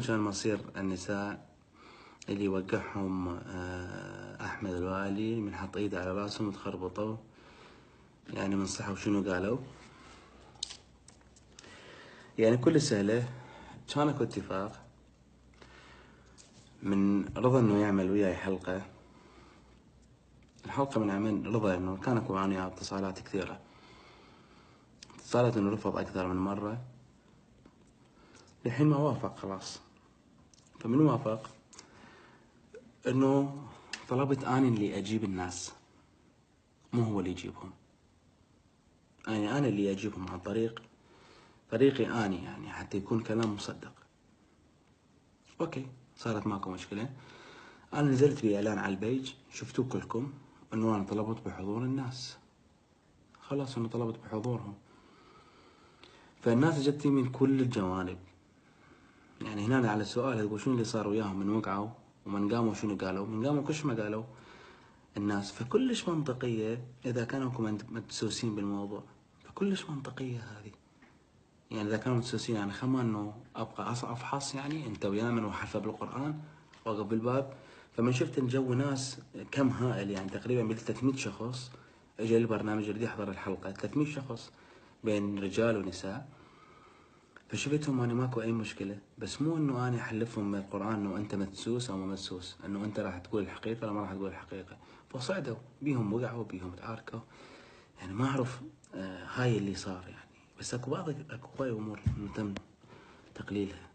كان مصير النساء اللي وقعهم أحمد الوالي من حط إيده على راسهم وتخربطوا، يعني من صحوا شنو قالوا؟ يعني كل سهلة. كان اكو اتفاق من رضا انه يعمل وياي حلقة. الحلقة من عمل رضا انه كان اكو معاني اتصالات كثيرة، اتصالات انه رفض اكثر من مرة، لحين ما وافق خلاص. فمن وافق انه طلبت اني اللي اجيب الناس، مو هو اللي يجيبهم. يعني انا اللي اجيبهم عن طريقي اني، يعني حتى يكون كلام مصدق. اوكي، صارت ماكو مشكلة. انا نزلت باعلان على البيج، شفتوه كلكم، انه انا طلبت بحضور الناس. خلاص انا طلبت بحضورهم. فالناس جتني من كل الجوانب. يعني هنا على السؤال يقول شنو اللي صار وياهم من وقعوا ومن قاموا شنو قالوا، من قاموا كلش ما قالوا الناس. فكلش منطقية اذا كانوا متسوسين بالموضوع، فكلش منطقية هذه. يعني اذا كانوا متسوسين، يعني خما انه ابقى افحص، يعني انت ويا من وحفظ بالقرآن واقف بالباب. فمن شفت الجو ناس كم هائل، يعني تقريبا بال 300 شخص اجى البرنامج يريد يحضر الحلقة، 300 شخص بين رجال ونساء. فشفتهم انا ماكو اي مشكلة، بس مو انه انا احلفهم من القرآن انه انت مدسوس او ما مدسوس، انه انت راح تقول الحقيقة ولا ما راح تقول الحقيقة. فصعدوا بيهم وقعوا بيهم تعاركوا، يعني ما اعرف. هاي اللي صار يعني. بس اكو بعض اكو هاي امور تم تقليلها.